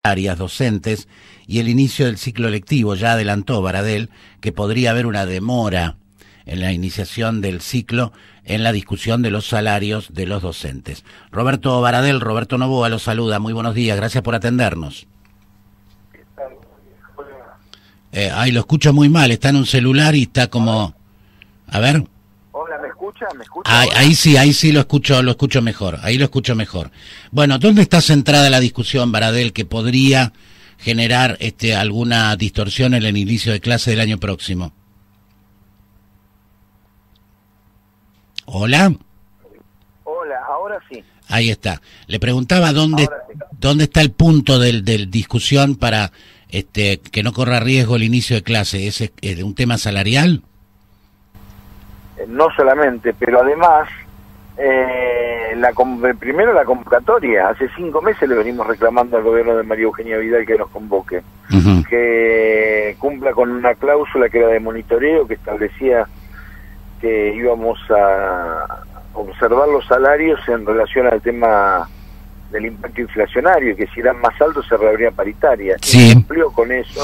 áreas docentes y el inicio del ciclo lectivo. Ya adelantó Baradel que podría haber una demora en la iniciación del ciclo en la discusión de los salarios de los docentes. Roberto Baradel, Roberto Novoa lo saluda. Muy buenos días, gracias por atendernos. Ay, lo escucho muy mal, está en un celular y está como... A ver... Hola, ¿me escucha? Ahí sí lo escucho mejor, ahí lo escucho mejor. Bueno, ¿dónde está centrada la discusión, Baradel, que podría generar alguna distorsión en el inicio de clase del año próximo? ¿Hola? Hola, ahora sí. Ahí está. Le preguntaba dónde está el punto del discusión para que no corra riesgo el inicio de clase. ¿Es un tema salarial? No solamente, pero además, primero la convocatoria. Hace 5 meses le venimos reclamando al gobierno de María Eugenia Vidal que nos convoque, que cumpla con una cláusula que era de monitoreo, que establecía que íbamos a observar los salarios en relación al tema del impacto inflacionario, y que si eran más altos se reabría paritaria. Sí. Y cumplió con eso.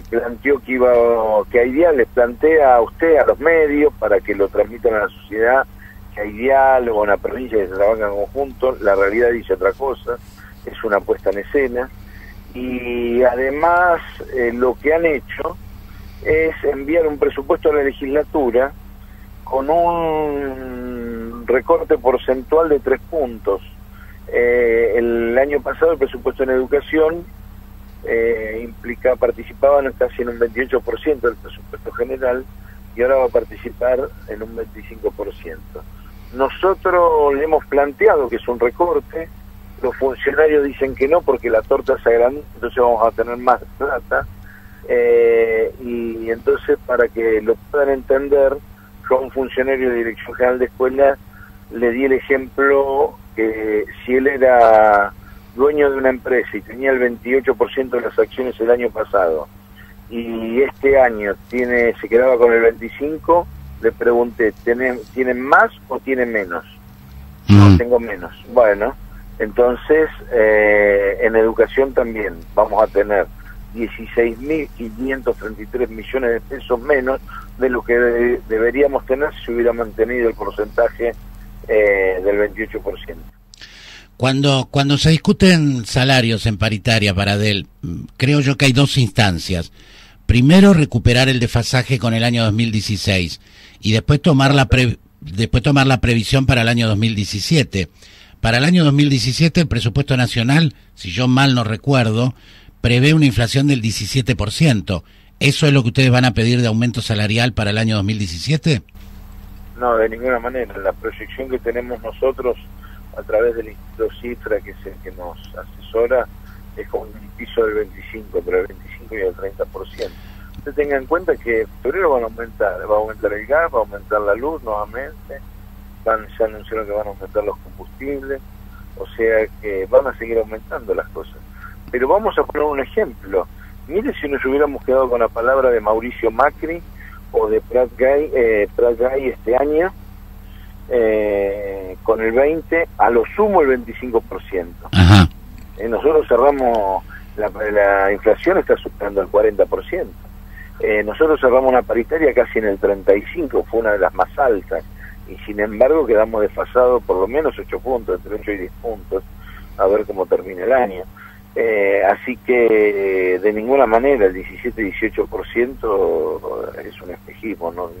Planteó que Aidial les plantea a usted, a los medios, para que lo transmitan a la sociedad, que hay diálogo en la provincia, que se trabajan en conjunto. La realidad dice otra cosa, es una puesta en escena. Y además lo que han hecho es enviar un presupuesto a la legislatura con un recorte porcentual de 3 puntos. El año pasado el presupuesto en educación participaban casi en un 28% del presupuesto general, y ahora va a participar en un 25%. Nosotros le hemos planteado que es un recorte, los funcionarios dicen que no porque la torta se agrandó, entonces vamos a tener más plata, y entonces, para que lo puedan entender, yo a un funcionario de Dirección General de Escuela le di el ejemplo que si él era dueño de una empresa y tenía el 28% de las acciones el año pasado, y este año se quedaba con el 25%, le pregunté, ¿tienen más o tienen menos? No, tengo menos. Bueno, entonces en educación también vamos a tener 16.533 millones de pesos menos de lo que deberíamos tener si hubiera mantenido el porcentaje del 28%. Cuando se discuten salarios en paritaria, Baradel, creo yo que hay 2 instancias. Primero, recuperar el desfasaje con el año 2016 y después tomar la previsión para el año 2017. Para el año 2017 el presupuesto nacional, si yo mal no recuerdo, prevé una inflación del 17%. ¿Eso es lo que ustedes van a pedir de aumento salarial para el año 2017? No, de ninguna manera. La proyección que tenemos nosotros a través del Instituto Cifra, que es el que nos asesora, es con un piso del 25, entre el 25 y el 30%. Usted tenga en cuenta que en febrero va a aumentar el gas, va a aumentar la luz nuevamente, ya anunciaron que van a aumentar los combustibles, o sea que van a seguir aumentando las cosas. Pero vamos a poner un ejemplo. Mire si nos hubiéramos quedado con la palabra de Mauricio Macri o de Prat Gay este año, con el 20%, a lo sumo el 25%. Ajá. Nosotros cerramos, la inflación está superando el 40%. Nosotros cerramos una paritaria casi en el 35%, fue una de las más altas, y sin embargo quedamos desfasados por lo menos 8 puntos, entre 8 y 10 puntos, a ver cómo termina el año. Así que de ninguna manera el 17-18% es un espejismo, no es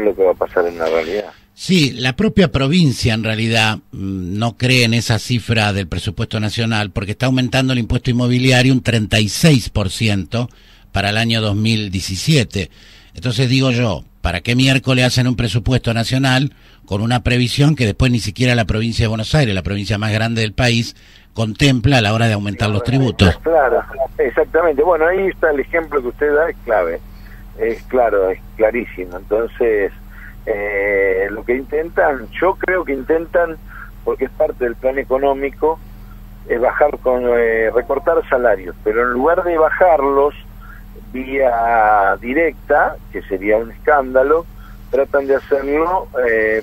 lo que va a pasar en la realidad. Sí, la propia provincia en realidad no cree en esa cifra del presupuesto nacional porque está aumentando el impuesto inmobiliario un 36% para el año 2017. Entonces digo yo, ¿para qué miércoles hacen un presupuesto nacional con una previsión que después ni siquiera la provincia de Buenos Aires, la provincia más grande del país, contempla a la hora de aumentar los tributos? Claro, exactamente. Bueno, ahí está el ejemplo que usted da, es clave. Es claro, es clarísimo. Entonces, lo que intentan, yo creo que intentan, porque es parte del plan económico, es recortar salarios, pero en lugar de bajarlos vía directa, que sería un escándalo, tratan de hacerlo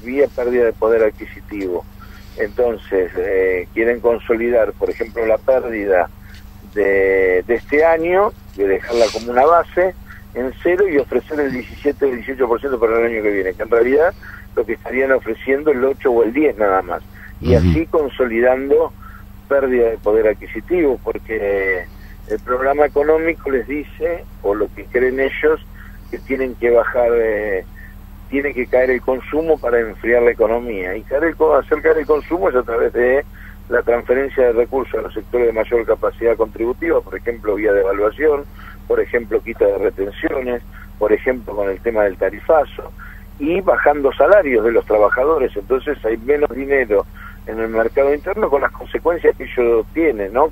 vía pérdida de poder adquisitivo. Entonces, quieren consolidar, por ejemplo, la pérdida de este año, de dejarla como una base en cero y ofrecer el 17 o el 18% para el año que viene, que en realidad lo que estarían ofreciendo el 8 o el 10 nada más. Y así consolidando pérdida de poder adquisitivo, porque el programa económico les dice, o lo que creen ellos, que tienen que bajar, tiene que caer el consumo para enfriar la economía. Y hacer caer el consumo es a través de la transferencia de recursos a los sectores de mayor capacidad contributiva, por ejemplo, vía devaluación, por ejemplo, quita de retenciones, por ejemplo, con el tema del tarifazo, y bajando salarios de los trabajadores. Entonces hay menos dinero en el mercado interno, con las consecuencias que ello tiene, ¿no?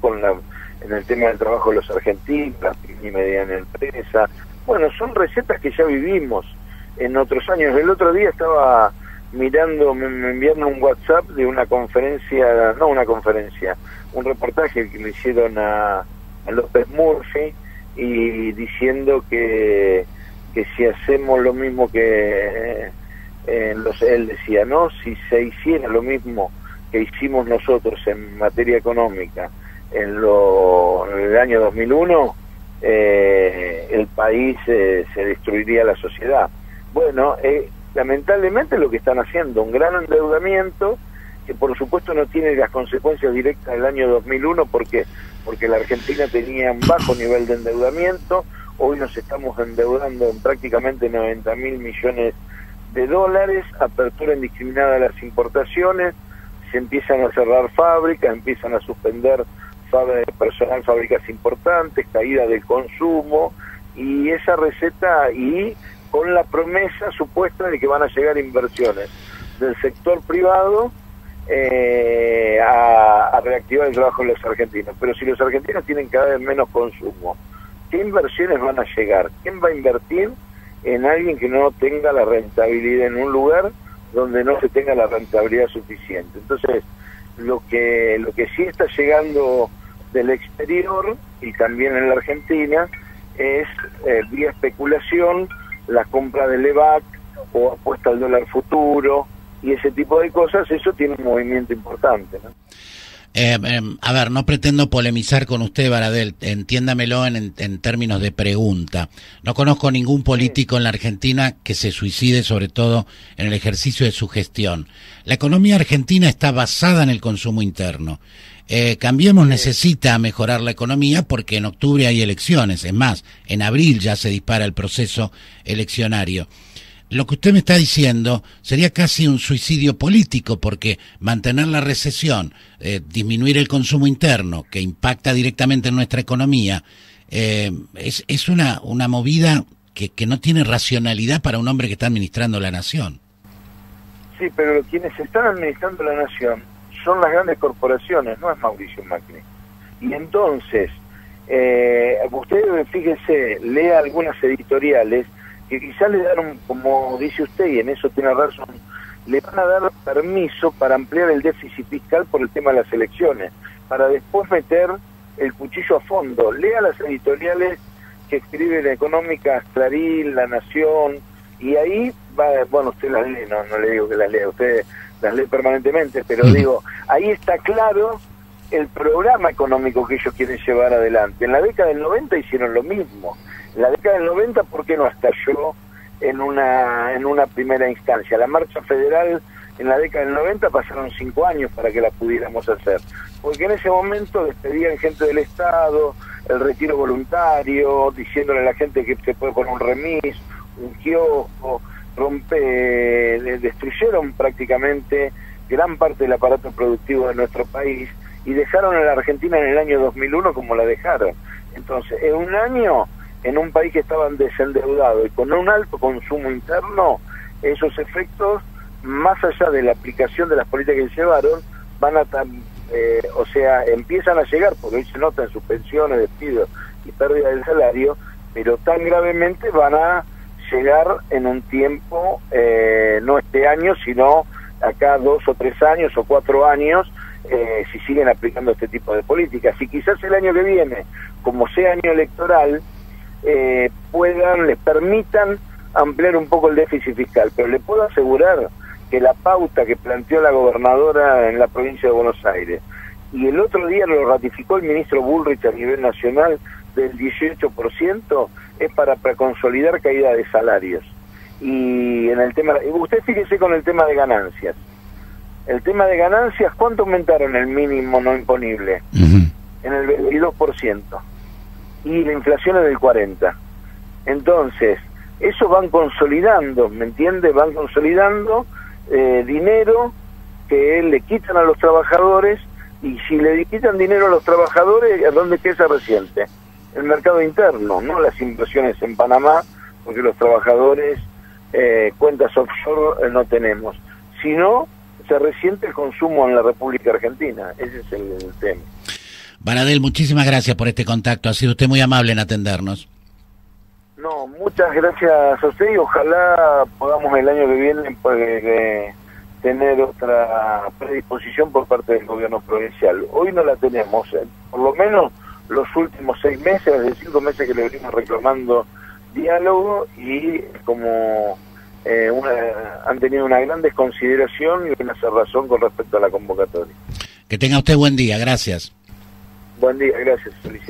En el tema del trabajo de los argentinos, la pequeña y mediana empresa. Bueno, son recetas que ya vivimos en otros años. El otro día estaba mirando, me enviaron un WhatsApp de una conferencia, un reportaje que le hicieron a López Murphy, y diciendo que si hacemos lo mismo que él decía, ¿no? Si se hiciera lo mismo que hicimos nosotros en materia económica en el año 2001, el país se destruiría la sociedad. Bueno, lamentablemente lo que están haciendo, un gran endeudamiento, que por supuesto no tiene las consecuencias directas del año 2001, porque la Argentina tenía un bajo nivel de endeudamiento. Hoy nos estamos endeudando en prácticamente 90.000 millones de dólares, apertura indiscriminada de las importaciones, se empiezan a cerrar fábricas, empiezan a suspender personal, fábricas importantes, caída del consumo, y esa receta, y con la promesa supuesta de que van a llegar inversiones del sector privado a reactivar el trabajo de los argentinos. Pero si los argentinos tienen cada vez menos consumo, ¿qué inversiones van a llegar? ¿Quién va a invertir en alguien que no tenga la rentabilidad, en un lugar donde no se tenga la rentabilidad suficiente? Entonces, lo que sí está llegando del exterior, y también en la Argentina, es vía especulación, la compra del EVAC o apuesta al dólar futuro y ese tipo de cosas. Eso tiene un movimiento importante, ¿no? A ver, no pretendo polemizar con usted, Baradel, entiéndamelo en términos de pregunta. No conozco ningún político en la Argentina que se suicide, sobre todo en el ejercicio de su gestión. La economía argentina está basada en el consumo interno. Cambiemos necesita mejorar la economía porque en octubre hay elecciones. Es más, en abril ya se dispara el proceso eleccionario. Lo que usted me está diciendo sería casi un suicidio político, porque mantener la recesión, disminuir el consumo interno, que impacta directamente en nuestra economía, es una movida que no tiene racionalidad para un hombre que está administrando la nación. Sí, pero quienes están administrando la nación son las grandes corporaciones, no es Mauricio Macri. Y entonces, usted, fíjese, lea algunas editoriales que quizás le dan, como dice usted, y en eso tiene razón, le van a dar permiso para ampliar el déficit fiscal por el tema de las elecciones, para después meter el cuchillo a fondo. Lea las editoriales que escribe la Económica, Clarín, La Nación, y ahí va, bueno, usted las lee, no le digo que las lea, usted las lee permanentemente, pero digo, ahí está claro el programa económico que ellos quieren llevar adelante. En la década del 90 hicieron lo mismo. En la década del 90, ¿por qué no estalló en una primera instancia? La marcha federal en la década del 90 pasaron 5 años para que la pudiéramos hacer, porque en ese momento despedían gente del Estado, el retiro voluntario, diciéndole a la gente que se puede poner un remis, un kiosco, destruyeron prácticamente gran parte del aparato productivo de nuestro país y dejaron a la Argentina en el año 2001 como la dejaron. Entonces, en un año, en un país que estaban desendeudado y con un alto consumo interno, esos efectos, más allá de la aplicación de las políticas que llevaron, van a empiezan a llegar, porque hoy se nota en suspensiones, despidos y pérdida del salario, pero tan gravemente van a llegar en un tiempo, no este año, sino acá 2 o 3 años o 4 años, si siguen aplicando este tipo de políticas. Y quizás el año que viene, como sea año electoral, les permitan ampliar un poco el déficit fiscal, pero le puedo asegurar que la pauta que planteó la gobernadora en la provincia de Buenos Aires, y el otro día lo ratificó el ministro Bullrich a nivel nacional, del 18%, es para consolidar caída de salarios. Y en el tema, usted fíjese con el tema de ganancias. El tema de ganancias, ¿cuánto aumentaron el mínimo no imponible? En el 22%. Y la inflación es del 40%. Entonces, eso van consolidando, ¿me entiende? Van consolidando dinero que le quitan a los trabajadores, y si le quitan dinero a los trabajadores, ¿a dónde queda reciente? El mercado interno, no las inversiones en Panamá, porque los trabajadores cuentas offshore no tenemos, sino se resiente el consumo en la República Argentina. Ese es el tema. Baradel, muchísimas gracias por este contacto, ha sido usted muy amable en atendernos. No, muchas gracias a usted, y ojalá podamos el año que viene tener otra predisposición por parte del gobierno provincial. Hoy no la tenemos, por lo menos los últimos 6 meses, de 5 meses que le venimos reclamando diálogo, y como han tenido una gran desconsideración y una cerrazón con respecto a la convocatoria. Que tenga usted buen día, gracias. Buen día, gracias, felicidades.